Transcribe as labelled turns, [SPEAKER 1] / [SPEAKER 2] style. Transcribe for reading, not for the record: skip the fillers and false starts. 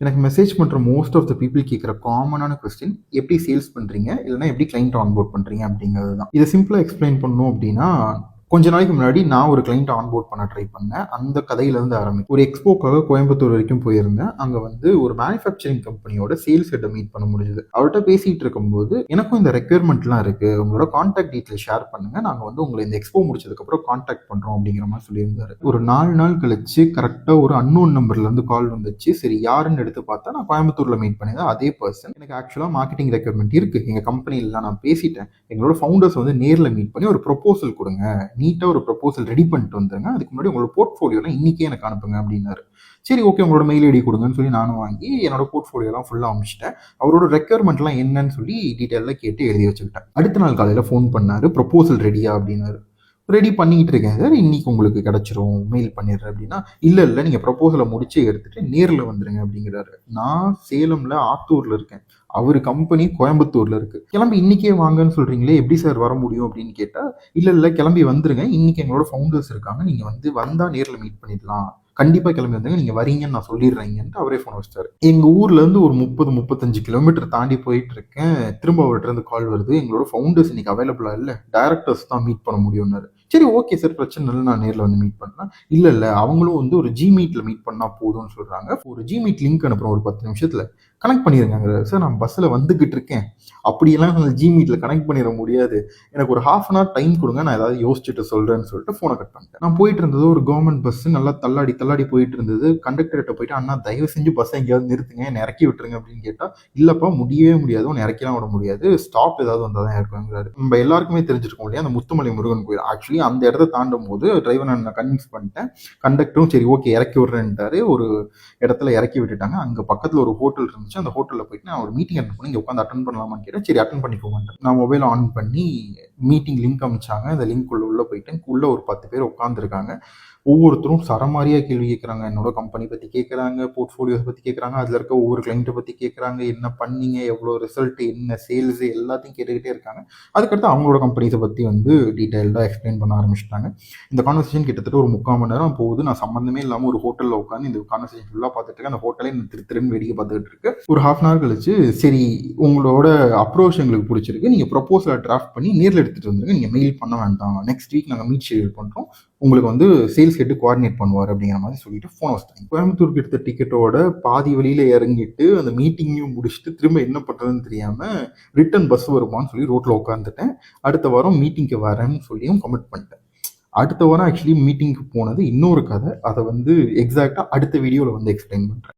[SPEAKER 1] எனக்கு மெசேஜ் பண்ணுற most of the people கேட்குற காமனான கொஸ்டின் எப்படி சேல்ஸ் பண்ணுறீங்க இல்லைனா எப்படி கிளைண்ட் ஆன்போர்ட் பண்ணுறீங்க அப்படிங்கிறது தான். இதை சிம்பிளாக எக்ஸ்பிளைன் பண்ணணும் அப்படின்னா, கொஞ்ச நாளைக்கு முன்னாடி நான் ஒரு கிளைண்ட் ஆன்போர்ட் பண்ண ட்ரை பண்ணேன். அந்த கதையிலேருந்து ஆரம்பிக்கும். ஒரு எக்ஸ்போக்காக கோயம்புத்தூர் வரைக்கும் போயிருந்தேன். அங்கே வந்து ஒரு மேனுஃபேக்சரிங் கம்பெனியோட சேல்ஸ் ஹெட்டை மீட் பண்ண முடிஞ்சது. அவர்கிட்ட பேசிகிட்டு இருக்கும்போது எனக்கும் இந்த ரெக்யர்மெண்ட்லாம் இருக்குது, உங்களோட கான்டாக்ட் டீட்டெயில் ஷேர் பண்ணுங்கள், நாங்கள் வந்து உங்களை இந்த எக்ஸ்போ முடிச்சதுக்கப்புறம் கான்டாக்ட் பண்ணுறோம் அப்படிங்கிற மாதிரி சொல்லியிருந்தாரு. ஒரு 4 நாள் கழிச்சு கரெக்டாக ஒரு அன்னோன் நம்பர்லேருந்து கால் வந்துச்சு. சரி யாருன்னு எடுத்து பார்த்தா நான் கோயம்புத்தூரில் மீட் பண்ணியிருந்தேன் அதே பர்சன். எனக்கு ஆக்சுவலாக மார்க்கெட்டிங் ரெக்யர்மெண்ட் இருக்குது, எங்கள் கம்பெனியில் நான் பேசிட்டேன், எங்களோட ஃபவுண்டர்ஸ் வந்து நேரில் மீட் பண்ணி ஒரு ப்ரொபோசல் கொடுங்க, நீட்டாக ஒரு ப்ரொபோசல் ரெடி பண்ணிட்டு வந்துருங்க, அதுக்கு முன்னாடி உங்களோட போர்ட்ஃபோலியோலாம் இன்றைக்கே எனக்கு அனுப்புங்க அப்படின்னாரு. சரி ஓகே உங்களோட மெயில் ஐடி கொடுங்கன்னு சொல்லி நானும் வாங்கி என்னோட போர்ட்ஃபோலியோலாம் ஃபுல்லாக அனுப்பிச்சிட்டேன். அவரோட ரெக்யர்மெண்ட்லாம் என்னன்னு சொல்லி டீட்டெயிலாக கேட்டு எழுதி வச்சுக்கிட்டேன். அடுத்த நாள் காலையில் ஃபோன் பண்ணார், ப்ரொபோசல் ரெடியா அப்படின்னாரு. ரெடி பண்ணிக்கிட்டு இருக்கேன் சார், இன்னைக்கு உங்களுக்கு கிடச்சிரும், மெயில் பண்ணிடுறேன் அப்படின்னா, இல்லை நீங்கள் ப்ரொபோசலை முடிச்சு எடுத்துகிட்டு நேரில் வந்துடுங்க அப்படிங்கிறாரு. நான் சேலமில் ஆத்தூரில் இருக்கேன், அவர் கம்பெனி கோயம்புத்தூரில் இருக்குது. கிளம்பி இன்றைக்கே வாங்கன்னு சொல்கிறீங்களே, எப்படி சார் வர முடியும் அப்படின்னு கேட்டால், இல்லை கிளம்பி வந்துருங்க, இன்றைக்கி எங்களோட ஃபவுண்டர்ஸ் இருக்காங்க, நீங்கள் வந்து வந்தால் நேரில் மீட் பண்ணிடலாம், கண்டிப்பாக கிளம்பி வந்துங்க, நீங்கள் வரீங்கன்னு நான் சொல்லிடுறேங்கன்ட்டு அவரே ஃபோன் வச்சிட்டாரு. எங்கள் ஊர்லேருந்து ஒரு 30-35 கிலோமீட்டர் தாண்டி போயிட்டு இருக்கேன். திரும்ப அவர்கிட்ட இருந்து கால் வருது, எங்களோட ஃபவுண்டர்ஸ் இன்னைக்கு அவைலபிளாக இல்லை, டைரக்டர்ஸ் தான் மீட் பண்ண முடியும்னாரு. சரி ஓகே சார், பிரச்சனை இல்லை, நான் நேரில் வந்து மீட் பண்ணலாம். இல்லை அவங்களும் வந்து ஒரு ஜிமீட்டில் மீட் பண்ணால் போதும்னு சொல்கிறாங்க. ஒரு ஜிமீட் லிங்க் அனுப்புகிறோம், ஒரு 10 நிமிஷத்தில் கனெக்ட் பண்ணிடுங்க சார். நான் பஸ்ஸில் வந்துக்கிட்டு இருக்கேன், அப்படியெல்லாம் அந்த ஜிமீட்டில் கனெக்ட் பண்ணிட முடியாது, எனக்கு ஒரு ½ அன் ஹவர் டைம் கொடுங்க, நான் ஏதாவது யோசிச்சுட்டு சொல்கிறேன்னு சொல்லிட்டு ஃபோனை கட் பண்ணிட்டேன். நான் போயிட்டு இருந்தது ஒரு கவர்மெண்ட் பஸ், நல்லா தள்ளாடி போயிட்டு இருந்தது. கண்டக்டர்கிட்ட போயிட்டு, அண்ணா தயவு செஞ்சு பஸ்ஸை எங்கேயாவது நிறுத்துங்க, என்னை இறக்கி விட்டுருங்க அப்படின்னு கேட்டால், இல்லைப்பா முடியவே முடியாது, உன்னை இறக்கிலாம் விட முடியாது, ஸ்டாப் ஏதாவது வந்தால் தான் இருக்குங்கிறாரு. நம்ம எல்லாருக்குமே தெரிஞ்சிருக்கோம் இல்லையா, அந்த முத்துமலை முருகன் கோயில். ஆக்சுவலி அந்த இடத்த தாண்டும் போது டிரைவர் நான் கன்வின்ஸ் பண்ணிட்டேன், கண்டக்டரும் சரி ஓகே இறக்கி விடுறேன்ட்டாரு. ஒரு இடத்துல இறக்கி விட்டுட்டாங்க. அங்கே பக்கத்தில் ஒரு ஹோட்டல் இருந்துச்சு, அந்த ஹோட்டலில் போயிட்டு நான் ஒரு மீட்டிங் அட்டன் பண்ணி இங்கே உட்காந்து அட்டன் பண்ணலாமான்னு கேட்டேன். சரி அட்டன் பண்ணிக்கோங்க. நான் மொபைல் ஆன் பண்ணி மீட்டிங் லிங்க் அமைச்சாங்க. அந்த லிங்க் உள்ள போயிட்டேன். உள்ள ஒரு 10 பேர் உட்காந்துருக்காங்க. ஒவ்வொருத்தரும் சரமாரியாக கேள்வி கேட்குறாங்க. என்னோட கம்பெனி பற்றி கேட்குறாங்க, போர்ட்ஃபோலியோஸ் பற்றி கேட்குறாங்க, அதில் இருக்க ஒவ்வொரு கிளைண்ட்டை பற்றி கேட்குறாங்க, என்ன பண்ணீங்க, எவ்வளோ ரிசல்ட், என்ன சேல்ஸு, எல்லாத்தையும் கேட்டுக்கிட்டே இருக்காங்க. அதுக்கடுத்து அவங்களோட கம்பெனிஸை பற்றி வந்து டீட்டெயில்டாக எக்ஸ்பிளைன் பண்ண ஆரம்பிச்சிட்டாங்க. இந்த கான்வர்சேஷன் கிட்டத்தட்ட ஒரு 3/4 மணி நேரம் போகுது. நான் சம்மந்தமே இல்லாமல் ஒரு ஹோட்டலில் உட்காந்து இந்த கான்வர்சேஷன் ஃபுல்லாக பார்த்துட்டு இருக்கேன். அந்த ஹோட்டலே திருன்னு வேடிக்கை பார்த்துக்கிட்டு இருக்கு. ஒரு ½ அன் ஹவர் கழிச்சு, சரி உங்களோட அப்ரோச் எங்களுக்கு பிடிச்சிருக்கு, நீங்கள் ப்ரொபோசலை டிராஃப்ட் பண்ணி நேரில் எடுத்துகிட்டு வந்துருங்க, நீங்கள் மெயில் பண்ண வேண்டாம், நெக்ஸ்ட் வீக் நாங்கள் மீட் ஷெடியூல் பண்ணுறோம், உங்களுக்கு வந்து சேல்ஸ் ஹெட் கோஆர்டினேட் பண்ணுவார் அப்படிங்கிற மாதிரி சொல்லிட்டு ஃபோன் வச்சிட்டாங்க. கோயம்புத்தூருக்கு எடுத்த டிக்கெட்டோட பாதி வழியில் இறங்கிட்டு அந்த மீட்டிங்கையும் முடிச்சுட்டு திரும்ப என்ன பண்ணுறதுன்னு தெரியாமல் ரிட்டன் பஸ் வருமானு சொல்லி ரோட்டில் உட்காந்துட்டேன். அடுத்த வாரம் மீட்டிங்க்கு வரேன்னு சொல்லியும் கமிட் பண்ணிட்டேன். அடுத்த வாரம் ஆக்சுவலி மீட்டிங்க்கு போனது இன்னொரு கதை, அதை வந்து எக்ஸாக்டாக அடுத்த வீடியோவில் வந்து எக்ஸ்பிளைன் பண்ணுறேன்.